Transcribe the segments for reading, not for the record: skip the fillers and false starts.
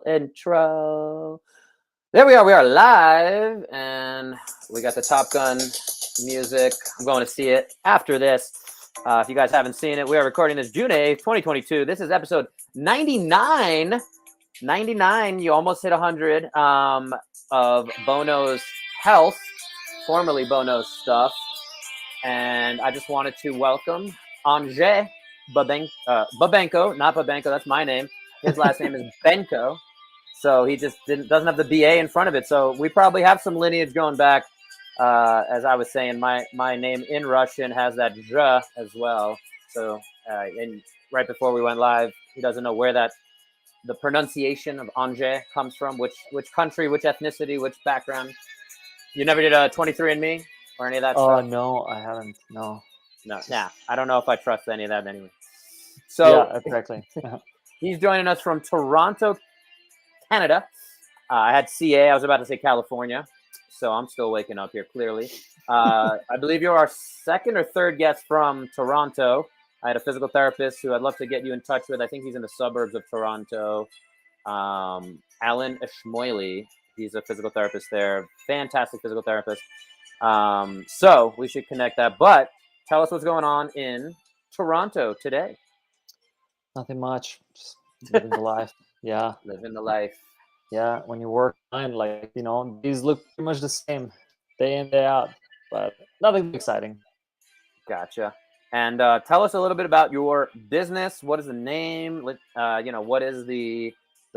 Intro. There we are. We are live, and we got the Top Gun music. I'm going to see it after this. If you guys haven't seen it, we are recording this June 8th, 2022. This is episode 99. 99. You almost hit 100 of Bono's Health, formerly Bono's Stuff. And I just wanted to welcome Anže Benko, not Benko. That's my name. His last name is Benko. So he just doesn't have the BA in front of it. So we probably have some lineage going back. As I was saying, my name in Russian has that zh as well. So and right before we went live, he doesn't know where the pronunciation of Anže comes from, which country, which ethnicity, which background. You never did a 23andMe or any of that stuff? No, I haven't. No. I don't know if I trust any of that anyway. So yeah, exactly. He's joining us from Toronto, Canada. I had CA. I was about to say California, so I'm still waking up here. Clearly, I believe you're our second or third guest from Toronto. I had a physical therapist who I'd love to get you in touch with. I think he's in the suburbs of Toronto. Alan Ishmoili. He's a physical therapist there. Fantastic physical therapist. So we should connect that. But tell us what's going on in Toronto today. Nothing much. Just living the life. Yeah. Living the life. Yeah. When you work, these look pretty much the same day in, day out, but nothing exciting. Gotcha. And tell us a little bit about your business. What is the name? What is the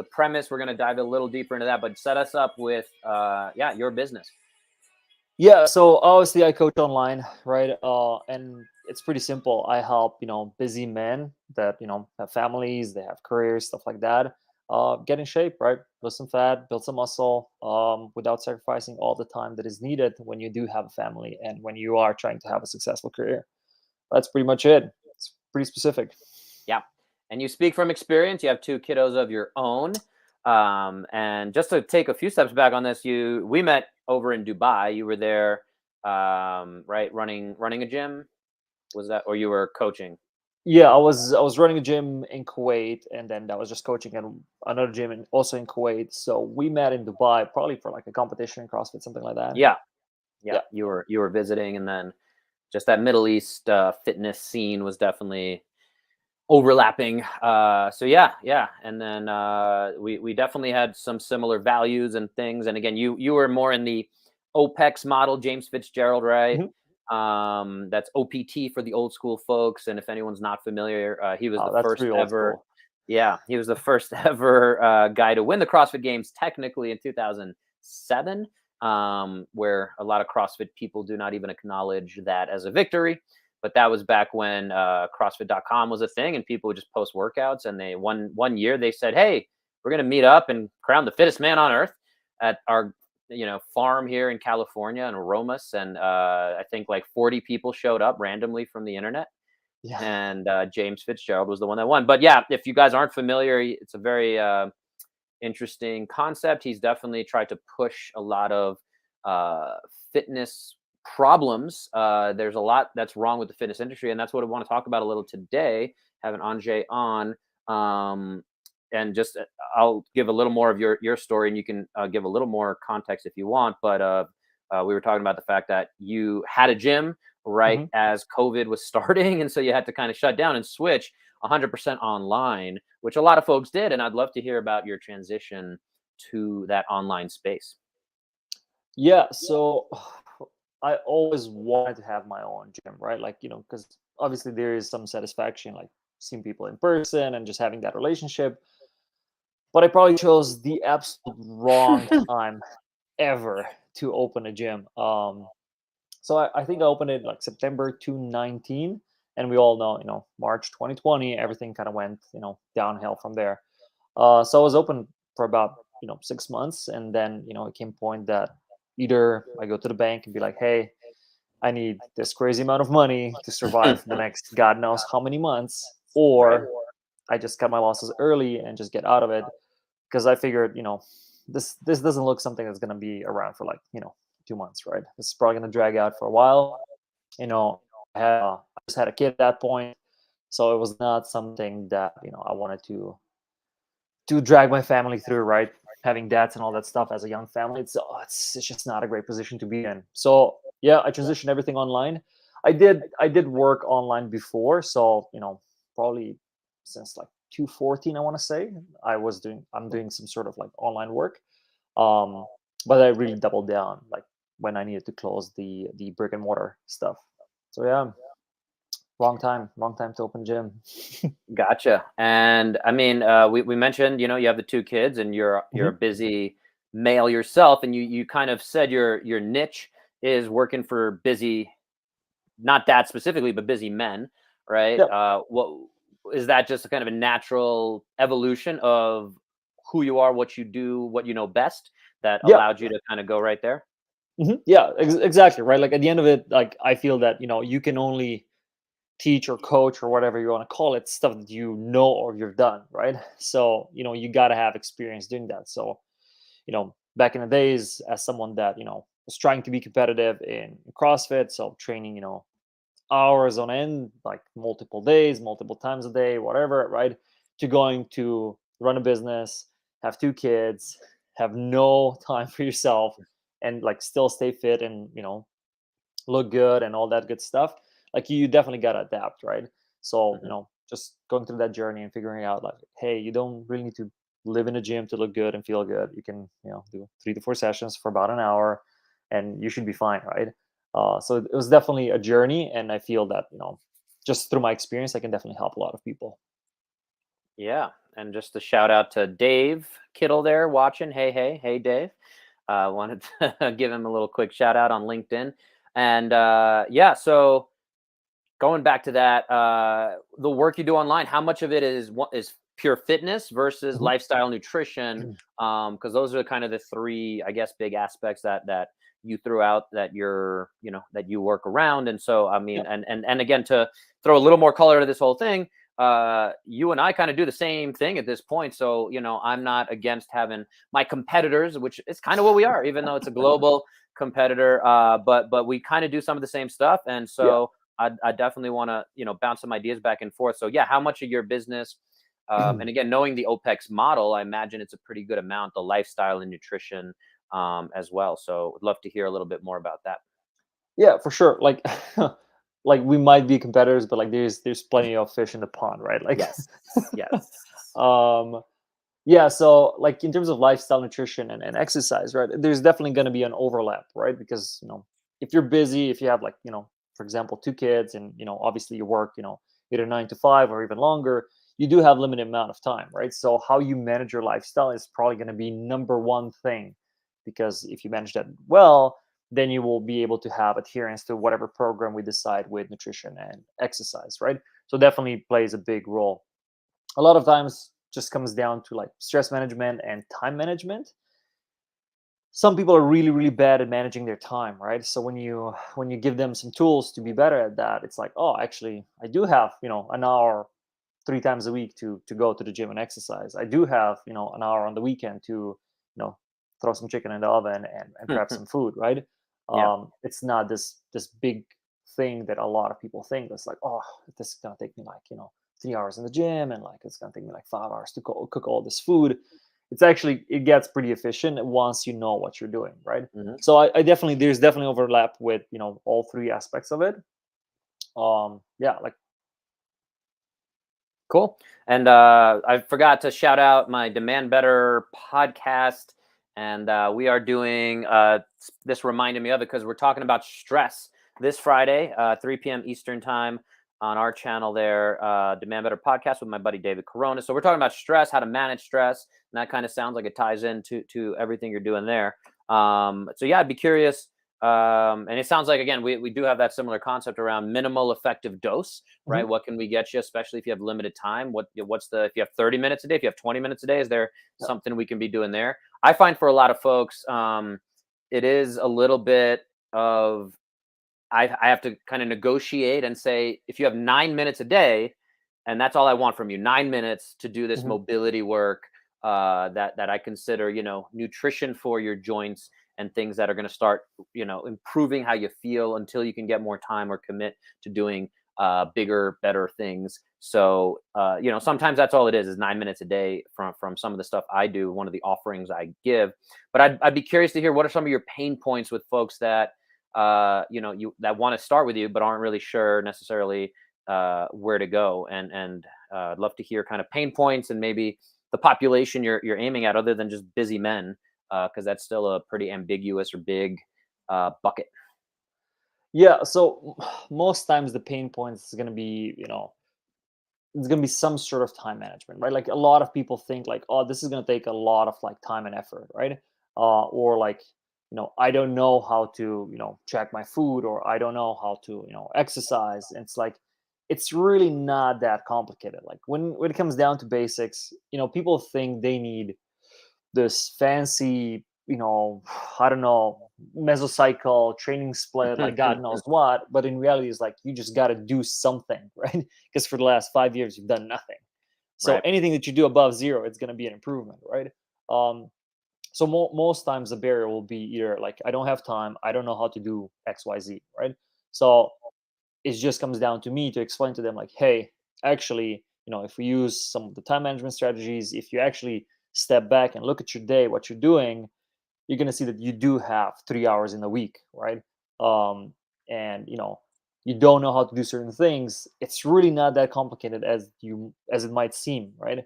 premise? We're going to dive a little deeper into that, but set us up with, your business. Yeah. So obviously I coach online, right? And it's pretty simple. I help, busy men that, have families, they have careers, stuff like that. Get in shape, right? Lose some fat, build some muscle, without sacrificing all the time that is needed when you do have a family and when you are trying to have a successful career. That's pretty much it. It's pretty specific. Yeah. And you speak from experience. You have 2 kiddos of your own. And just to take a few steps back on this, we met over in Dubai. You were there, right? Running a gym. Was that, or you were coaching? Yeah, I was running a gym in Kuwait, and then I was just coaching at another gym also in Kuwait. So we met in Dubai, probably for like a competition, CrossFit, something like that. Yeah. You were visiting, and then just that Middle East fitness scene was definitely overlapping. And then we definitely had some similar values and things. And again, you were more in the OPEX model, James Fitzgerald, right? Mm-hmm. That's OPT for the old school folks. And if anyone's not familiar, he was the first ever. Yeah, he was the first ever guy to win the CrossFit Games, technically in 2007, where a lot of CrossFit people do not even acknowledge that as a victory. But that was back when CrossFit.com was a thing, and people would just post workouts. And they one year they said, "Hey, we're going to meet up and crown the fittest man on earth at our farm here in California in Romas." And I think like 40 people showed up randomly from the internet. Yeah. And James Fitzgerald was the one that won. But yeah, if you guys aren't familiar, it's a very interesting concept. He's definitely tried to push a lot of fitness problems. There's a lot that's wrong with the fitness industry, and that's what I want to talk about a little today, having Anže on. And just I'll give a little more of your story, and you can give a little more context if you want. But we were talking about the fact that you had a gym right as COVID was starting, and so you had to kind of shut down and switch 100% online, which a lot of folks did. And I'd love to hear about your transition to that online space. Yeah, so I always wanted to have my own gym, right? Like, because obviously there is some satisfaction, like seeing people in person and just having that relationship. But I probably chose the absolute wrong time ever to open a gym. So I think I opened it like September 2019, and we all know, March 2020, everything kind of went, downhill from there. So I was open for about, 6 months, and then, it came a point that either I go to the bank and be like, hey, I need this crazy amount of money to survive the next God knows how many months, or I just cut my losses early and just get out of it, because I figured, this doesn't look something that's going to be around for like, 2 months, right? It's probably going to drag out for a while. I just had a kid at that point, so it was not something that I wanted to to drag my family through, right? Having debts and all that stuff as a young family, it's just not a great position to be in. So yeah, I transitioned everything online. I did work online before, so probably since like 2014, I want to say I'm doing some sort of like online work. Um, but I really doubled down like when I needed to close the brick and mortar stuff. So yeah, wrong time to open gym. Gotcha. And I mean, we mentioned, you have the two kids and you're a Mhm. busy male yourself, and you kind of said your niche is working for busy, not that specifically, but busy men, right? Yep. What is that? Just kind of a natural evolution of who you are, what you do, what you know best, that Yep. allowed you to kind of go right there? Yeah, exactly, right? Like at the end of it, like I feel that you can only teach or coach or whatever you want to call it stuff that you know or you've done, right? So you got to have experience doing that. So back in the days, as someone that was trying to be competitive in CrossFit, so training hours on end, like multiple days, multiple times a day, whatever, right? To going to run a business, have two kids, have no time for yourself, and like still stay fit and look good and all that good stuff. Like you definitely got to adapt, right? So Mhm. just going through that journey and figuring out like, hey, you don't really need to live in a gym to look good and feel good. You can do 3 to 4 sessions for about an hour, and you should be fine, right? So it was definitely a journey, and I feel that just through my experience, I can definitely help a lot of people. Yeah, and just a shout out to Dave Kittle there watching. Hey, Dave. Wanted to give him a little quick shout out on LinkedIn. And yeah, so going back to that, the work you do online, how much of it is pure fitness versus Mhm. lifestyle nutrition? Because those are kind of the three, I guess, big aspects that you threw out that that you work around. And so, I Yeah. mean, and again, to throw a little more color to this whole thing, you and I kind of do the same thing at this point. So, I'm not against having my competitors, which is kind of what we are, even though it's a global competitor. But we kind of do some of the same stuff, and Yeah. so I definitely want to bounce some ideas back and forth. So yeah, how much of your business, and again, knowing the OPEX model, I imagine it's a pretty good amount, the lifestyle and nutrition as well. So would love to hear a little bit more about that. Yeah, for sure. Like, like we might be competitors, but like there's plenty of fish in the pond, right? Like, Yes, yes. um, yeah. So like in terms of lifestyle, nutrition, and exercise, right? There's definitely going to be an overlap, right? Because if you're busy, if you have like for example, two kids, and obviously you work, either 9 to 5 or even longer, you do have limited amount of time, right? So how you manage your lifestyle is probably going to be number one thing, because if you manage that well, then you will be able to have adherence to whatever program we decide with nutrition and exercise, right? So definitely plays a big role. A lot of times just comes down to like stress management and time management. Some people are really really bad at managing their time, right? So when you give them some tools to be better at that, it's like, oh, actually I do have an hour 3 times a week to go to the gym and exercise. I do have an hour on the weekend to throw some chicken in the oven and prep some food, right? Yeah. It's not this big thing that a lot of people think. That's like, oh, this is gonna take me like 3 hours in the gym, and like it's gonna take me like 5 hours to cook all this food. It gets pretty efficient once you know what you're doing, right? Mhm. So I definitely, there's definitely overlap with all three aspects of it. Yeah, like. Cool. And I forgot to shout out my Demand Better podcast. And we are doing this reminded me of it because we're talking about stress this Friday, 3 p.m. Eastern time on our channel there, Demand Better podcast with my buddy David Corona. So we're talking about stress, how to manage stress. And that kind of sounds like it ties into to everything you're doing there. So yeah, I'd be curious. And it sounds like, again, we do have that similar concept around minimal effective dose, right? Mhm. What can we get you, especially if you have limited time? If you have 30 minutes a day, if you have 20 minutes a day, is there Yeah. something we can be doing there? I find for a lot of folks, it is a little bit of, I have to kind of negotiate and say, if you have 9 minutes a day, and that's all I want from you, 9 minutes to do this Mhm. mobility work, that I consider, nutrition for your joints and things that are going to start, improving how you feel until you can get more time or commit to doing bigger, better things. So, sometimes that's all it is 9 minutes a day from some of the stuff I do, one of the offerings I give. But I'd be curious to hear, what are some of your pain points with folks that, that want to start with you, but aren't really sure necessarily where to go. And I'd love to hear kind of pain points and maybe the population you're aiming at, other than just busy men, because that's still a pretty ambiguous or big bucket. Yeah, so most times the pain points is going to be, it's going to be some sort of time management, right? Like a lot of people think like, oh, this is going to take a lot of like time and effort, right? Or like, I don't know how to, track my food, or I don't know how to, exercise. And it's like, it's really not that complicated. Like when it comes down to basics, people think they need this fancy, I don't know, mesocycle training split, like God knows what. But in reality, it's like you just got to do something, right? Because for the last 5 years, you've done nothing. So Right. anything that you do above zero, it's going to be an improvement, right? So most times the barrier will be either like, I don't have time, I don't know how to do X, Y, Z, right? So it just comes down to me to explain to them like, hey, actually, if we use some of the time management strategies, if you actually step back and look at your day, what you're doing, you're going to see that you do have 3 hours in a week, right? And you don't know how to do certain things. It's really not that complicated as it might seem, right?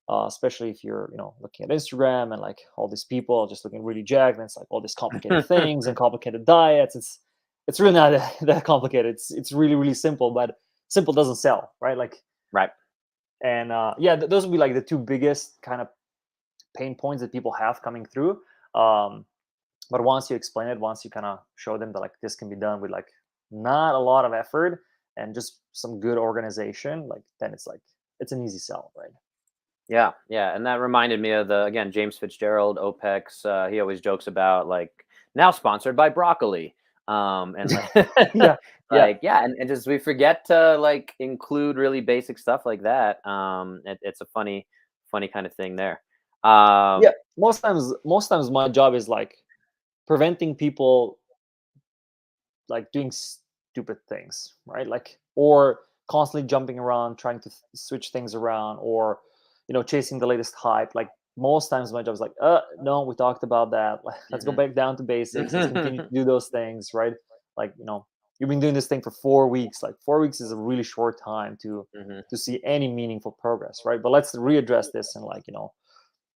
Especially if you're looking at Instagram and like all these people just looking really jacked, and it's like all these complicated things and complicated diets. It's really not that complicated. It's really, really simple, but simple doesn't sell, right? Like, Right. and yeah, those would be like the two biggest kind of pain points that people have coming through. But once you explain it, once you kind of show them that like this can be done with like not a lot of effort and just some good organization, like then it's like it's an easy sell, right? Yeah, yeah, and that reminded me of again, James Fitzgerald, OPEX. He always jokes about like, now sponsored by broccoli, and like, Yeah, yeah, yeah, and just we forget to like include really basic stuff like that. It's a funny kind of thing there. yeah. Most times my job is like preventing people like doing stupid things, right? Like, or constantly jumping around trying to switch things around, or chasing the latest hype. Like most times my job is like, no, we talked about that. Let's go Mhm. back down to basics. Let's continue to do those things, right? Like, you've been doing this thing for 4 weeks. Like 4 weeks is a really short time to Mhm. see any meaningful progress, right? But let's readdress this in like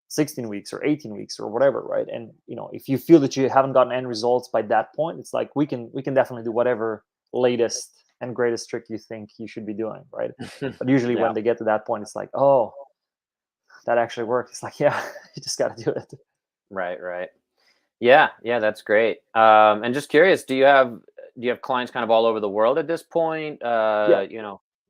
16 weeks or 18 weeks or whatever, right? And if you feel that you haven't gotten any results by that point, it's like we can definitely do whatever latest and greatest trick you think you should be doing, right? But usually Yeah. when they get to that point, it's like, oh, that actually worked. It's like, yeah, you just got to do it. Right. Right. Yeah. Yeah. That's great. And just curious, do you have clients kind of all over the world at this point? Yeah,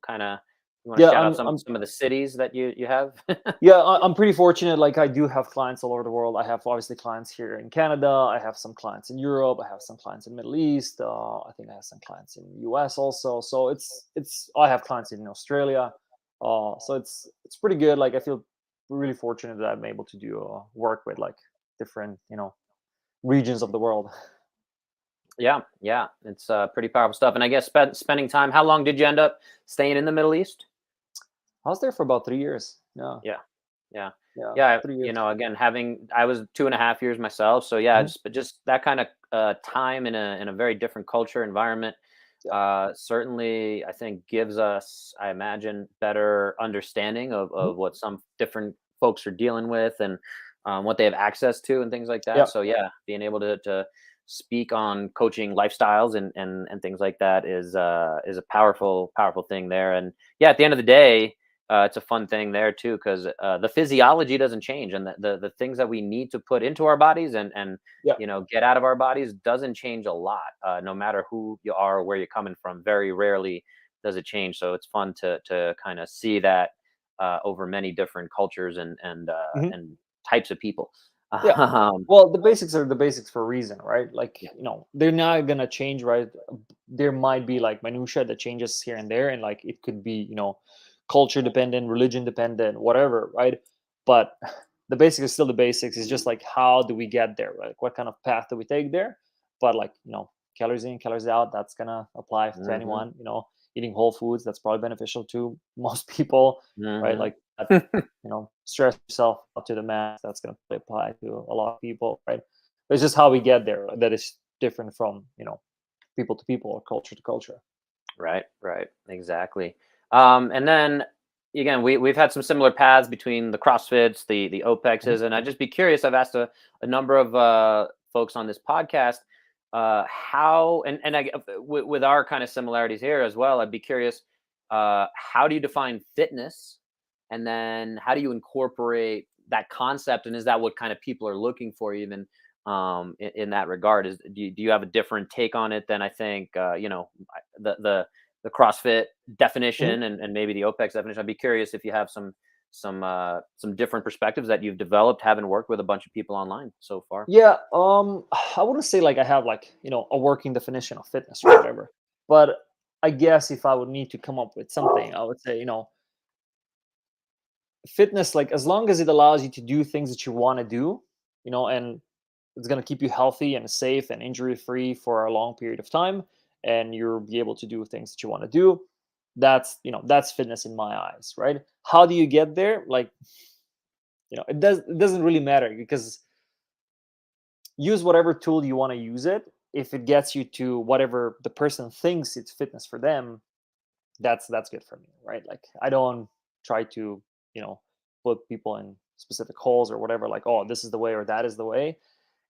Kind of. You want to yeah, shout out some of the cities that you have? yeah, I'm pretty fortunate. Like I do have clients all over the world. I have obviously clients here in Canada. I have some clients in Europe. I have some clients in Middle East. I think I have some clients in US also. So it's I have clients in Australia. So it's pretty good. Like I feel really fortunate that I'm able to do work with like different regions of the world. Yeah, yeah, it's pretty powerful stuff. And I guess spending time. How long did you end up staying in the Middle East? I was there for about 3 years. Yeah, Yeah, yeah, yeah, yeah. 3 years. Again, I was 2.5 years myself. So yeah, Mhm. just that kind of time in a very different culture environment. Yeah. Certainly, I think gives us, I imagine, better understanding Mhm. of what some different folks are dealing with, and what they have access to and things like that. Yeah. So yeah, being able to speak on coaching lifestyles and things like that is a powerful thing there. And yeah, at the end of the day, it's a fun thing there too, because the physiology doesn't change, and the things that we need to put into our bodies and Yeah. get out of our bodies doesn't change a lot, no matter who you are or where you're coming from. Very rarely does it change. So it's fun to kind of see that over many different cultures Mhm. and types of people. Yeah. um, Well, the basics are the basics for a reason, right? Like, yeah. they're not gonna change, right? There might be like minutia that changes here and there, and like it could be, culture dependent, religion dependent, whatever, right? But the basics is still the basics. It's just like how do we get there, right? Like what kind of path do we take there? But like, calories in, calories out, that's gonna apply to Hmm. anyone. eating whole foods. That's probably beneficial to most people, right? Mm-hmm. Like, stress yourself up to the max. That's going to apply to a lot of people, right? But it's just how we get there that is different from, people to people or culture to culture. Right, right, exactly. And then again, we've had some similar paths between the CrossFits, the OPEXs, and I'd just be curious. I've asked a number of folks on this podcast how, and with our kind of similarities here as well. I'd be curious, how do you define fitness, and then how do you incorporate that concept, and is that what kind of people are looking for, even in that regard? Do you have a different take on it than I think the CrossFit definition and maybe the OPEX definition? I'd be curious if you have some different perspectives that you've developed having worked with a bunch of people online so far. Yeah, I wouldn't say like I have like, a working definition of fitness or whatever. But I guess if I would need to come up with something, I would say, fitness, like as long as it allows you to do things that you want to do, and it's going to keep you healthy and safe and injury free for a long period of time, and you'll be able to do things that you want to do. That's fitness in my eyes, right? How do you get there? Like, it doesn't really matter, because use whatever tool you want to use it. If it gets you to whatever the person thinks it's fitness for them, that's good for me, right? Like, I don't try to, put people in specific holes or whatever, like, oh, this is the way or that is the way.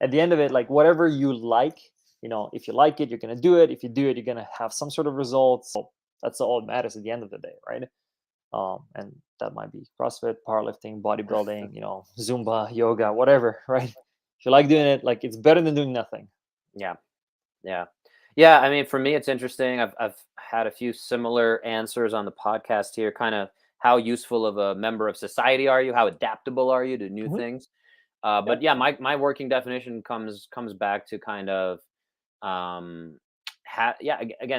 At the end of it, like, whatever you like, if you like it, you're going to do it. If you do it, you're going to have some sort of results. So that's all that matters at the end of the day, right? And that might be CrossFit, powerlifting, bodybuilding, Zumba, yoga, whatever, right? If you like doing it, like, it's better than doing nothing. Yeah, yeah, yeah. I mean, for me, it's interesting. I've had a few similar answers on the podcast here. Kind of, how useful of a member of society are you? How adaptable are you to new things? But yeah, my working definition comes back to kind of, again,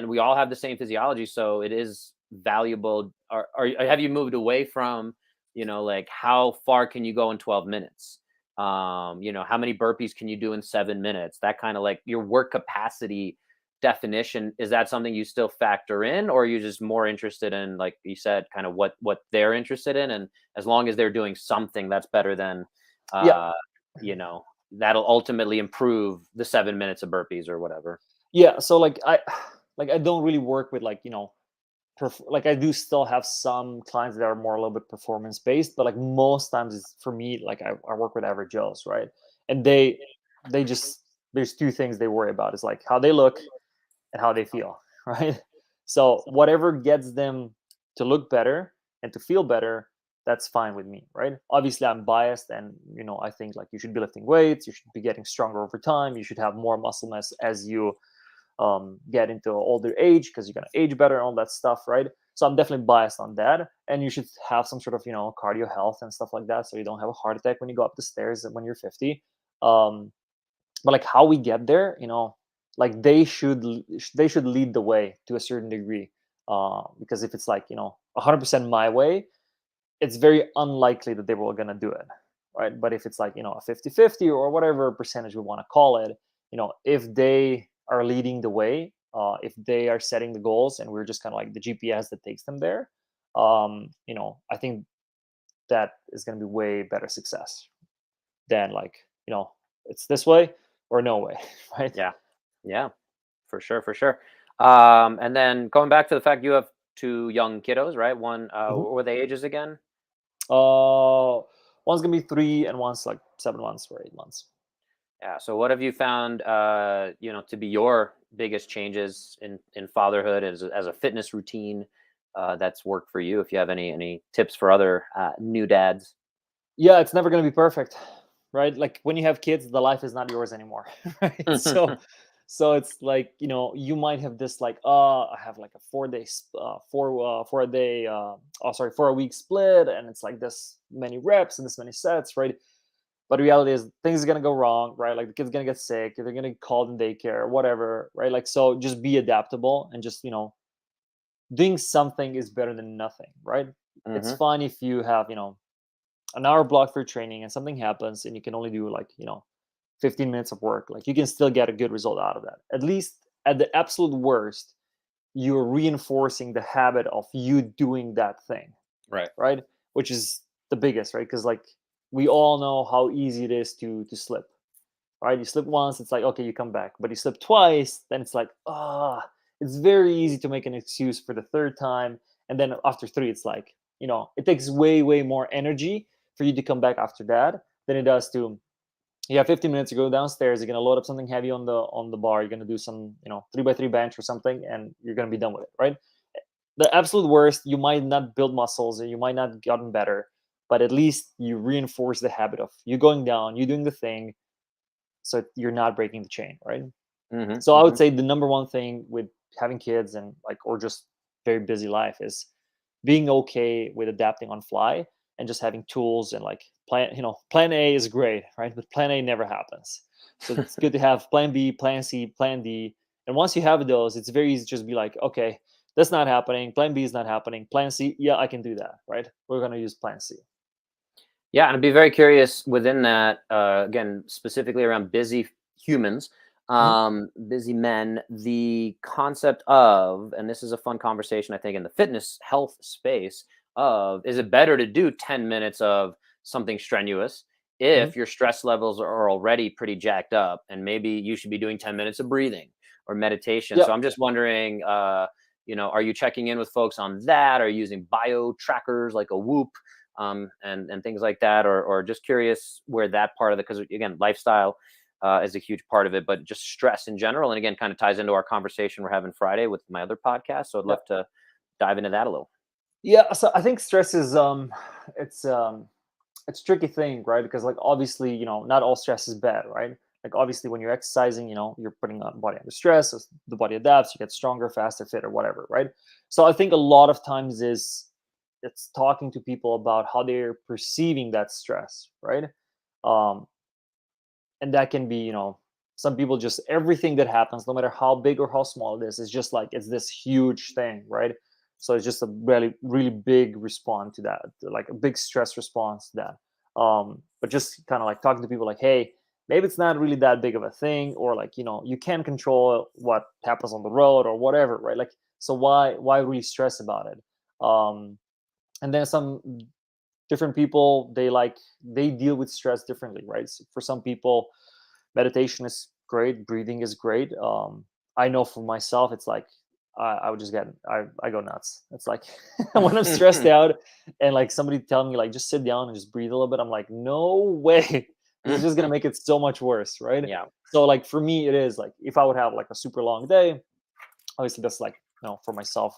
we all have the same physiology, so it is valuable. Have you moved away from, like, how far can you go in 12 minutes? How many burpees can you do in 7 minutes? That kind of, like, your work capacity definition, is that something you still factor in, or are you just more interested in, like you said, kind of what they're interested in, and as long as they're doing something that's better than Yeah. That'll ultimately improve the 7 minutes of burpees or whatever? Yeah. So like I don't really work with, like, like, I do still have some clients that are more a little bit performance based, but like most times it's, for me, like, I work with average Joes, right? And they just, there's two things they worry about, is like how they look and how they feel, right? So whatever gets them to look better and to feel better, that's fine with me, right? Obviously, I'm biased, and I think, like, you should be lifting weights, you should be getting stronger over time, you should have more muscle mass as you get into older age, because you're gonna age better and all that stuff, right? So I'm definitely biased on that, and you should have some sort of cardio health and stuff like that, so you don't have a heart attack when you go up the stairs when you're 50. But like, how we get there, like, they should lead the way to a certain degree, because if it's like 100% my way, it's very unlikely that they were going to do it, right? But if it's like a 50-50 or whatever percentage we want to call it, if they are leading the way, if they are setting the goals, and we're just kind of like the GPS that takes them there, I think that is going to be way better success than, like, it's this way or no way, right? Yeah, yeah, for sure, for sure. And then going back to the fact you have two young kiddos, right? One, Mhm. what were the ages again? One's gonna be 3, and one's like 7 months or 8 months. Yeah. So what have you found, to be your biggest changes in fatherhood as a fitness routine that's worked for you? If you have any tips for other new dads. Yeah, it's never gonna be perfect, right? Like, when you have kids, the life is not yours anymore, right? So it's like, you might have this, like, I have like a 4 day, 4 day, oh, sorry, 4 week split, and it's like this many reps and this many sets, right? But the reality is, things are gonna go wrong, right? Like, the kid's gonna get sick, they're gonna get called in daycare, whatever, right? Like, so just be adaptable, and just, doing something is better than nothing, right? It's Hmm. fine if you have, an hour block for training and something happens and you can only do, like, 15 minutes of work. Like, you can still get a good result out of that. At least, at the absolute worst, you're reinforcing the habit of you doing that thing. Right. Which is the biggest, right? Because like we all know how easy it is to slip. Right. You slip once, it's like, okay, you come back. But you slip twice, then it's like, it's very easy to make an excuse for the third time. And then after three, it's like, it takes way, way more energy for you to come back after that than it does to, you have 15 minutes to go downstairs, you're going to load up something heavy on the bar, you're going to do some 3x3 bench or something, and you're going to be done with it. Right. The absolute worst, you might not build muscles and you might not gotten better, but at least you reinforce the habit of you going down, you doing the thing, so you're not breaking the chain. Right. So I would say the number one thing with having kids and or just very busy life is being okay with adapting on fly and just having tools and plan A is great, right? But plan A never happens. So it's good to have plan B, plan C, plan D. And once you have those, it's very easy to just be like, okay, that's not happening. Plan B is not happening. Plan C, yeah, I can do that, right? We're going to use plan C. Yeah, and I'd be very curious within that, again, specifically around busy humans, busy men, the concept of, and this is a fun conversation, I think, in the fitness health space of, is it better to do 10 minutes of something strenuous if your stress levels are already pretty jacked up, and maybe you should be doing 10 minutes of breathing or meditation? Yep. So I'm just wondering, are you checking in with folks on that? Are you using bio trackers like a Whoop? And things like that, or just curious where that part of it, because again, lifestyle is a huge part of it, but just stress in general. And again, kind of ties into our conversation we're having Friday with my other podcast. So I'd love to dive into that a little. Yeah. So I think stress is, it's a tricky thing, right? Because obviously, not all stress is bad, right? Obviously when you're exercising, you're putting the body under stress, so the body adapts, you get stronger, faster, fitter, whatever, right? So I think a lot of times it's talking to people about how they're perceiving that stress, right? And that can be, some people just, everything that happens, no matter how big or how small it is just it's this huge thing, right? So it's just a really, really big response to that, like a big stress response to that. But just kind of talking to people hey, maybe it's not really that big of a thing, or you can control what happens on the road or whatever, right? So why really stress about it? And then some different people, they deal with stress differently, right? So for some people, meditation is great, breathing is great. I know for myself, it's I would just I go nuts. It's when I'm stressed out and somebody tell me just sit down and just breathe a little bit, I'm like, no way. This is just gonna make it so much worse, right? Yeah. So for me, it is if I would have a super long day, obviously that's for myself,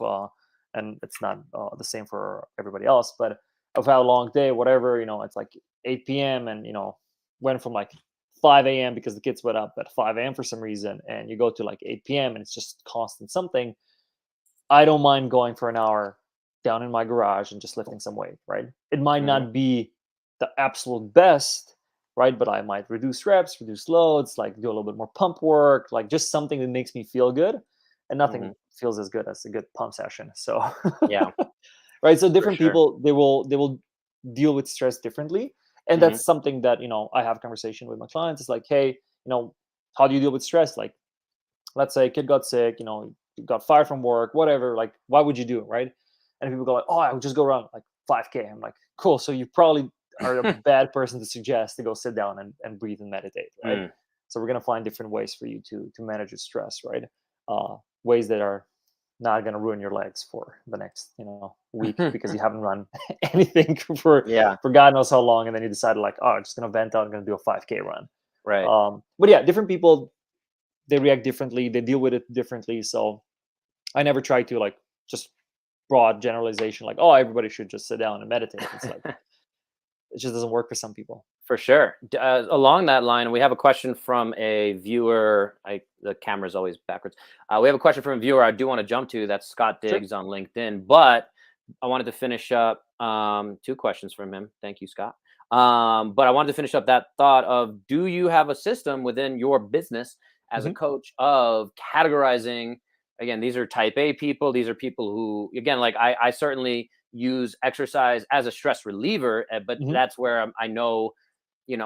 and it's not the same for everybody else, but if I have a long day, whatever, it's 8 p.m. and went from 5 a.m. because the kids went up at 5 a.m. for some reason, and you go to 8 p.m. and it's just constant something. I don't mind going for an hour down in my garage and just lifting some weight, right? It might not be the absolute best, right? But I might reduce reps, reduce loads, do a little bit more pump work, just something that makes me feel good. And nothing feels as good as a good pump session. So Yeah. Right. So different people, they will deal with stress differently. And that's something that, I have conversation with my clients. It's hey, how do you deal with stress? Let's say a kid got sick, got fired from work, whatever, why would you do it? Right. And people go oh, I would just go around 5K. I'm like, cool. So you probably are a bad person to suggest to go sit down and breathe and meditate. Right. So we're going to find different ways for you to manage your stress, right? Ways that are not going to ruin your legs for the next week because you haven't run anything for God knows how long, and then you decided I'm just going to vent out, I'm going to do a 5K run, right? But yeah, different people, they react differently, they deal with it differently. So I never try to just broad generalization everybody should just sit down and meditate. It's it just doesn't work for some people. For sure. Along that line, we have a question from a viewer. The camera's always backwards. We have a question from a viewer I do want to jump to. That's Scott Diggs on LinkedIn. But I wanted to finish up 2 questions from him. Thank you, Scott. But I wanted to finish up that thought of, do you have a system within your business as a coach of categorizing? Again, these are type A people. These are people who, again, I certainly use exercise as a stress reliever, but that's where I know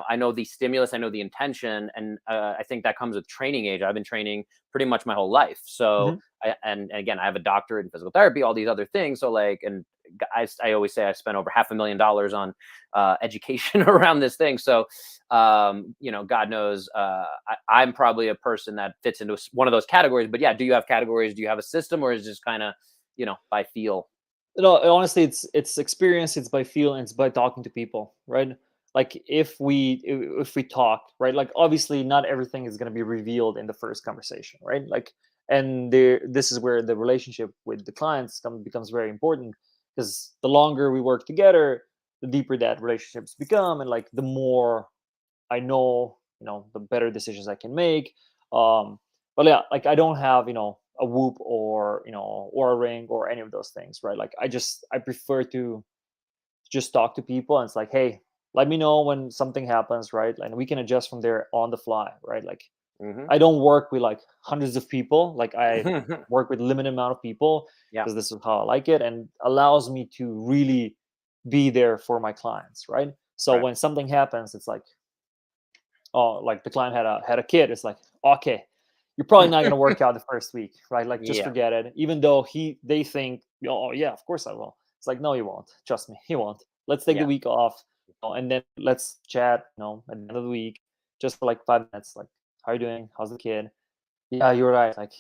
I know the stimulus, I know the intention, and I think that comes with training age. I've been training pretty much my whole life. So, and again, I have a doctorate in physical therapy, all these other things. So like, and I always say I spent over $500,000 on education around this thing. So, God knows, I'm probably a person that fits into one of those categories. But yeah, do you have categories? Do you have a system, or is it just kind of, by feel? No, honestly, it's experience. It's by feel, and it's by talking to people, right? Like if we talk, right? Like obviously, not everything is going to be revealed in the first conversation, right? Like, and this is where the relationship with the clients becomes very important, because the longer we work together, the deeper that relationships become, and like the more I know, the better decisions I can make. But yeah, like I don't have, a Whoop or, or a Ring or any of those things, right? Like I prefer to just talk to people, and it's like, hey, let me know when something happens, right? And we can adjust from there on the fly, right? Like Mm-hmm. I don't work with like hundreds of people. Like I work with limited amount of people, Yeah. because this is how I like it, and allows me to really be there for my clients, right? So Right. when something happens, it's like, oh, like the client had a kid, it's like, okay, you're probably not going to work out the first week, right? Like just Yeah. forget it. Even though they think, oh yeah, of course I will. It's like, no, you won't. Trust me, he won't. Let's take the Yeah. week off, and then let's chat, at the end of the week, just for like 5 minutes. Like, how are you doing? How's the kid? Yeah, you're right. Like,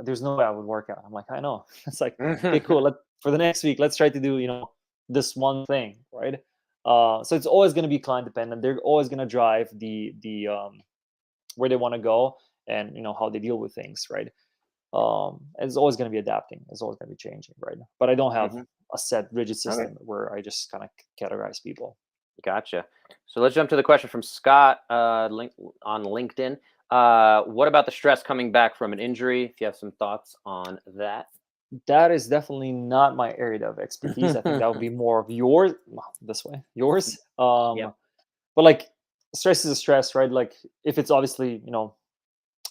there's no way I would work out. I'm like, I know. It's like, okay, cool. For the next week, let's try to do, this one thing, right? So it's always going to be client dependent. They're always going to drive the where they want to go, and how they deal with things, right? It's always going to be adapting. It's always going to be changing, right? But I don't have Mm-hmm. a set rigid Okay. system where I just kind of categorize people. Gotcha. So let's jump to the question from Scott on LinkedIn. What about the stress coming back from an injury? If you have some thoughts on that. That is definitely not my area of expertise. I think that would be more of yours. Well, this way, yours. Yep. But like, stress is a stress, right? Like if it's obviously,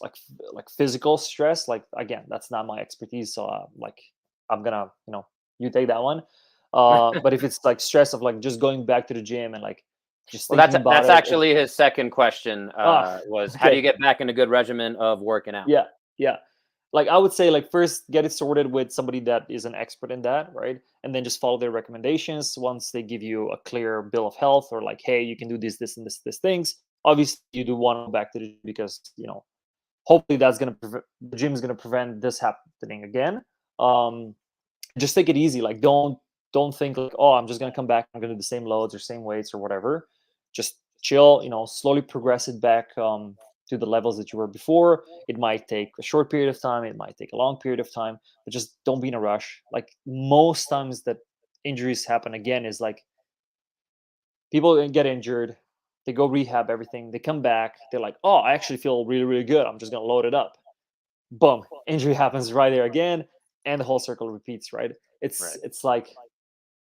like physical stress, like again, that's not my expertise. So like I'm gonna, you take that one. But if it's like stress of like just going back to the gym and like just Well, thinking about that's it, actually his second question. Was how do you okay, get back in a good regimen of working out? yeah, yeah. Like I would say, like first get it sorted with somebody that is an expert in that, right? And then just follow their recommendations once they give you a clear bill of health, or like, hey, you can do this and this things. Obviously, you do want to go back to the, because hopefully that's going to the gym is going to prevent this happening again. Just take it easy. Like don't think like, oh, I'm just going to come back, I'm going to do the same loads or same weights or whatever. Just chill, slowly progress it back to the levels that you were before. It might take a short period of time, it might take a long period of time, but just don't be in a rush. Like most times that injuries happen again is like people get injured, they go rehab everything, they come back, they're like, oh, I actually feel really, really good, I'm just going to load it up. Boom, injury happens right there again, and the whole circle repeats, right? it's Right. it's like,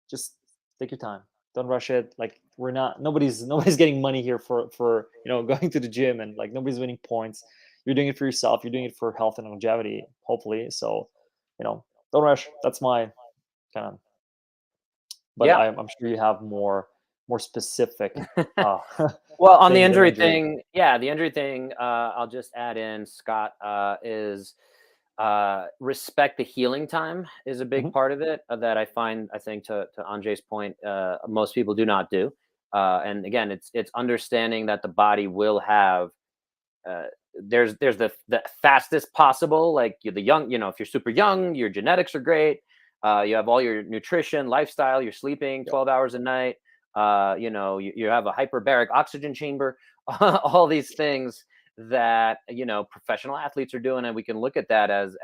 just take your time, don't rush it. Like we're not, nobody's getting money here for going to the gym, and like nobody's winning points. You're doing it for yourself, you're doing it for health and longevity, hopefully. So don't rush. That's my kind of, but Yeah. I'm sure you have more specific uh Well, on the things than injury injury. thing, yeah, the injury thing, I'll just add in, Scott, is respect the healing time is a big Mhm. part of it, that I think to Anje's point, most people do not do. And again, it's understanding that the body will have, uh, there's the fastest possible, like you're the young, if you're super young, your genetics are great, you have all your nutrition, lifestyle, you're sleeping Yep. 12 hours a night, you have a hyperbaric oxygen chamber, all these things that professional athletes are doing, and we can look at that as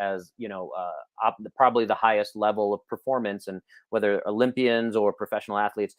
probably the highest level of performance, and whether Olympians or professional athletes.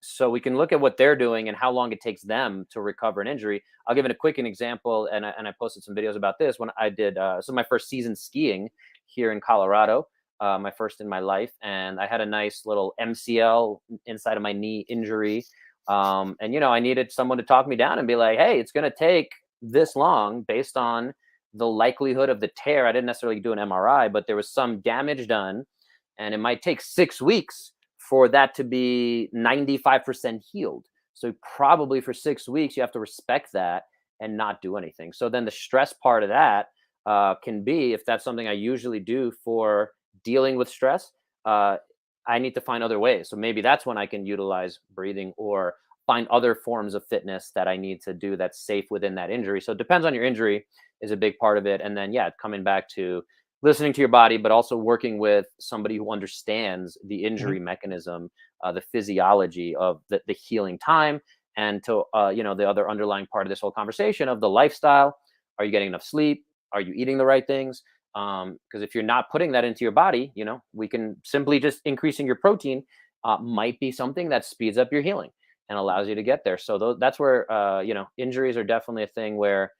So we can look at what they're doing and how long it takes them to recover an injury. I'll give it a quick example, and I posted some videos about this when I did my first season skiing here in Colorado, my first in my life, and I had a nice little MCL inside of my knee injury, and I needed someone to talk me down and be like, hey, it's going to take this long based on the likelihood of the tear. I didn't necessarily do an MRI, but there was some damage done, and it might take 6 weeks for that to be 95% healed. So probably for 6 weeks, you have to respect that and not do anything. So then the stress part of that can be, if that's something I usually do for dealing with stress, I need to find other ways. So maybe that's when I can utilize breathing or find other forms of fitness that I need to do that's safe within that injury. So it depends on your injury is a big part of it. And then, yeah, coming back to listening to your body, but also working with somebody who understands the injury mechanism, the physiology of the healing time, and to, the other underlying part of this whole conversation of the lifestyle. Are you getting enough sleep? Are you eating the right things? Because if you're not putting that into your body, we can simply just increasing your protein might be something that speeds up your healing and allows you to get there. So that's where, injuries are definitely a thing where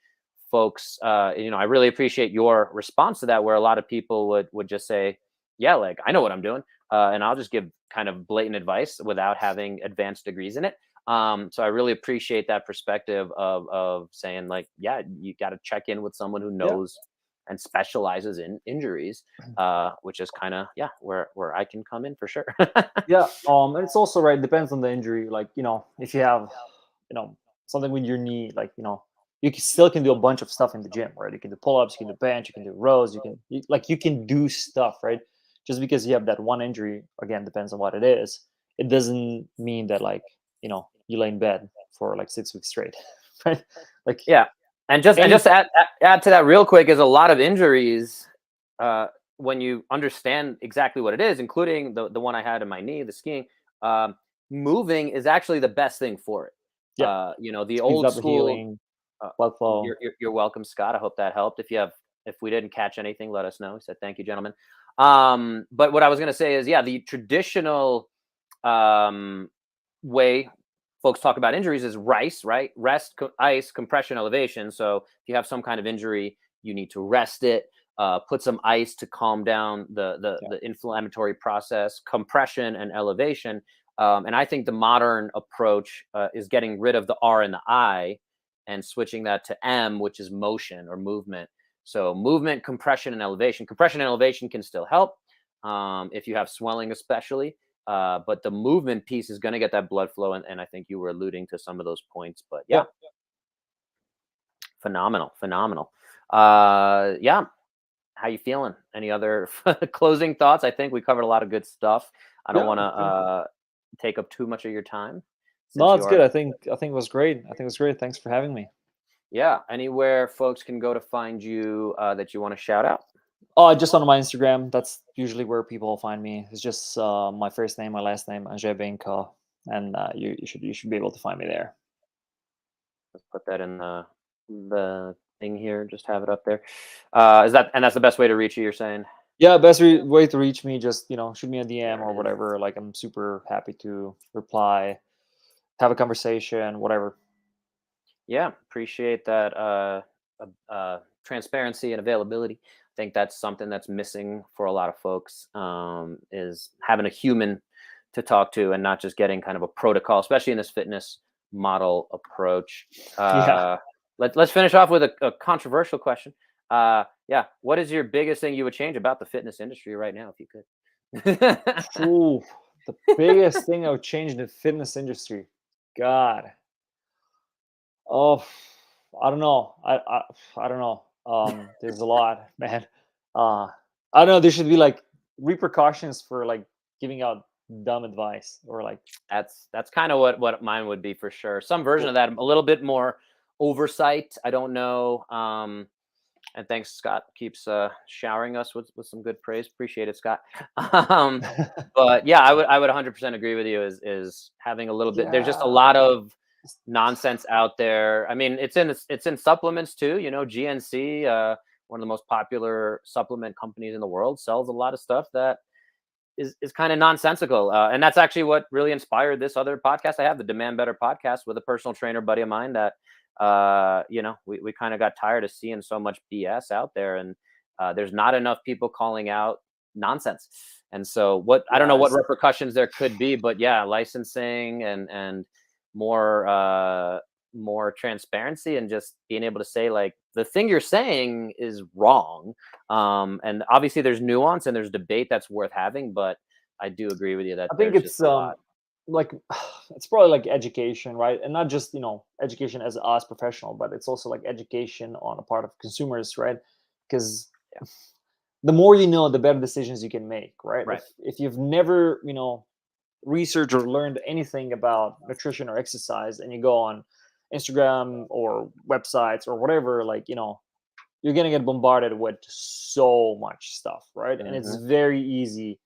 folks, I really appreciate your response to that, where a lot of people would just say, yeah, like I know what I'm doing. And I'll just give kind of blatant advice without having advanced degrees in it. So I really appreciate that perspective of saying like, yeah, you got to check in with someone who knows and specializes in injuries, which is kind of, where I can come in for sure. And it's also right, depends on the injury. Like, if you have, something with your knee, like, you still can do a bunch of stuff in the gym, right? You can do pull-ups, you can do bench, you can do rows, you can do stuff, right? Just because you have that one injury, again, depends on what it is. It doesn't mean that you lay in bed for like 6 weeks straight, right? Like, and just to add to that real quick, is a lot of injuries, when you understand exactly what it is, including the one I had in my knee, the skiing, moving is actually the best thing for it. The old school blood flow. You're welcome, Scott. I hope that helped. If we didn't catch anything, let us know. He said, "Thank you, gentlemen." But what I was going to say is, the traditional way folks talk about injuries is RICE, right? Rest, ice, compression, elevation. So if you have some kind of injury, you need to rest it, put some ice to calm down the inflammatory process, compression and elevation. And I think the modern approach is getting rid of the R and the I and switching that to M, which is motion or movement. So movement, compression, and elevation. Compression and elevation can still help if you have swelling, especially. But the movement piece is going to get that blood flow. And I think you were alluding to some of those points. But phenomenal. How you feeling? Any other closing thoughts? I think we covered a lot of good stuff. I don't want to take up too much of your time. No, it's good. I think it was great. Thanks for having me. Yeah. Anywhere folks can go to find you that you want to shout out? Just on my Instagram. That's usually where people find me. It's just my first name, my last name, Anže Benko, and you should be able to find me there. Let's put that in the thing here. Just have it up there. That's the best way to reach you, you're saying? Yeah, best way to reach me, just shoot me a DM or whatever. Like, I'm super happy to reply, have a conversation, whatever. Yeah, appreciate that transparency and availability. I think that's something that's missing for a lot of folks, is having a human to talk to and not just getting kind of a protocol, especially in this fitness model approach. Let's finish off with a controversial question. What is your biggest thing you would change about the fitness industry right now, if you could? Ooh, the biggest thing I would change in the fitness industry. God. Oh, I don't know. I don't know. There's a lot, man. I don't know. There should be like repercussions for like giving out dumb advice, or like that's kind of what mine would be for sure. Some version of that, a little bit more oversight. I don't know. And thanks, Scott keeps showering us with some good praise. Appreciate it, Scott. But yeah, I would 100% agree with you. Is having a little bit. There's just a lot of nonsense out there. I mean, it's in supplements too. GNC, one of the most popular supplement companies in the world, sells a lot of stuff that is kind of nonsensical. And that's actually what really inspired this other podcast I have, the Demand Better podcast, with a personal trainer buddy of mine that, we kind of got tired of seeing so much BS out there, and there's not enough people calling out nonsense. And so I don't know what repercussions there could be, but licensing and more transparency, and just being able to say like the thing you're saying is wrong. And obviously there's nuance and there's debate that's worth having, but I do agree with you that I think it's like it's probably like education, right? And not just, education as us professional, but it's also like education on a part of consumers, right? Because the more you know, the better decisions you can make, right? Right. If you've never, researched or learned anything about nutrition or exercise, and you go on Instagram or websites or whatever, like, you're gonna get bombarded with so much stuff, right? And it's very easy,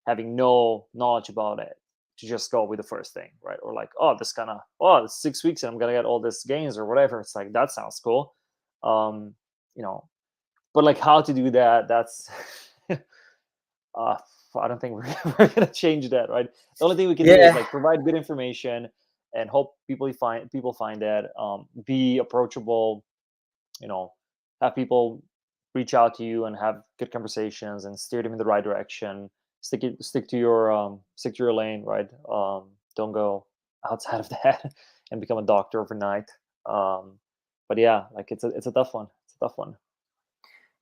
having no knowledge about it, to just go with the first thing, right? Or like, it's 6 weeks and I'm gonna get all this gains or whatever. It's like, that sounds cool. um but like, how to do that, that's I don't think we're gonna change that, right? The only thing we can do is like provide good information and hope people find that, be approachable, have people reach out to you and have good conversations and steer them in the right direction. Stick to your lane, right? Don't go outside of that and become a doctor overnight. But yeah, like, it's a tough one. It's a tough one.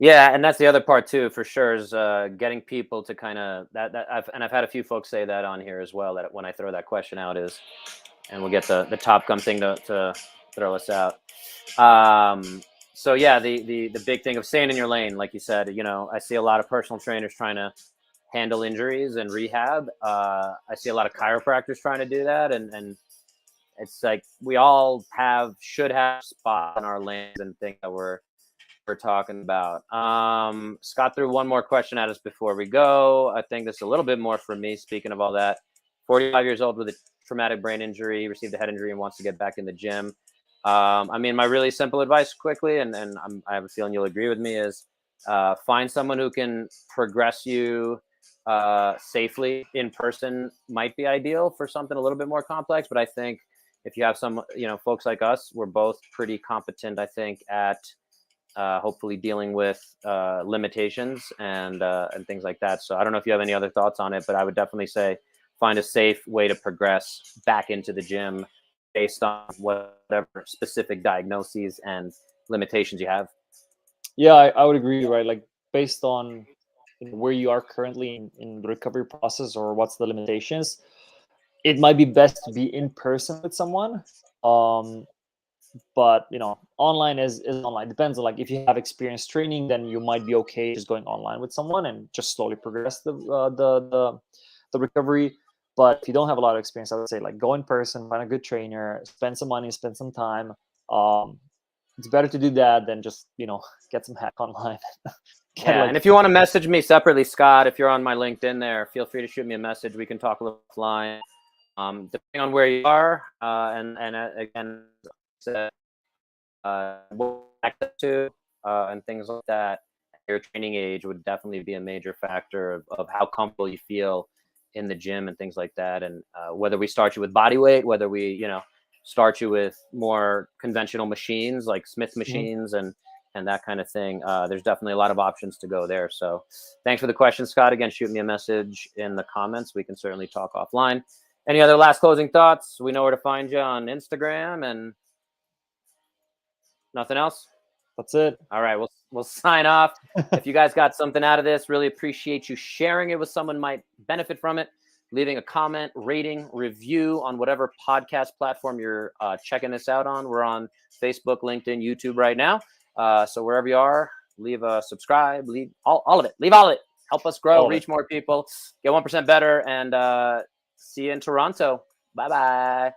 Yeah, and that's the other part too, for sure, is getting people to kind of I've had a few folks say that on here as well, that when I throw that question out is, and we'll get the Top Gun thing to throw us out. So yeah, the big thing of staying in your lane, like you said, I see a lot of personal trainers trying to handle injuries and rehab. I see a lot of chiropractors trying to do that, and it's like we all should have spots in our lanes and things that we're talking about. Scott threw one more question at us before we go. I think this is a little bit more for me. Speaking of all that, 45 years old with a traumatic brain injury, received a head injury, and wants to get back in the gym. I mean, my really simple advice quickly, and I have a feeling you'll agree with me, is find someone who can progress you safely in person. Might be ideal for something a little bit more complex, but I think if you have some, folks like us, we're both pretty competent, I think, at hopefully dealing with limitations and things like that. So I don't know if you have any other thoughts on it, but I would definitely say find a safe way to progress back into the gym based on whatever specific diagnoses and limitations you have. Yeah, I would agree, right? Like, based on where you are currently in the recovery process, or what's the limitations, it might be best to be in person with someone. But online is online. Depends on, like, if you have experience training, then you might be okay just going online with someone and just slowly progress the recovery. But if you don't have a lot of experience, I would say, like, go in person, find a good trainer, spend some money, spend some time. It's better to do that than just get some hack online. And if you want to message me separately, Scott, if you're on my LinkedIn there, feel free to shoot me a message. We can talk offline. Depending on where you are, and again, access to and things like that, your training age would definitely be a major factor of how comfortable you feel in the gym and things like that. And whether we start you with body weight, whether we start you with more conventional machines like Smith machines and that kind of thing, there's definitely a lot of options to go there. So thanks for the question, Scott. Again, shoot me a message in the comments. We can certainly talk offline. Any other last closing thoughts? We know where to find you on Instagram, and nothing else? That's it. All right, we'll sign off. If you guys got something out of this, really appreciate you sharing it with someone who might benefit from it, leaving a comment, rating, review on whatever podcast platform you're checking this out on. We're on Facebook, LinkedIn, YouTube right now. So wherever you are, leave a subscribe, leave all of it. Leave all of it. Help us grow, reach more people, get 1% better, and see you in Toronto. Bye-bye.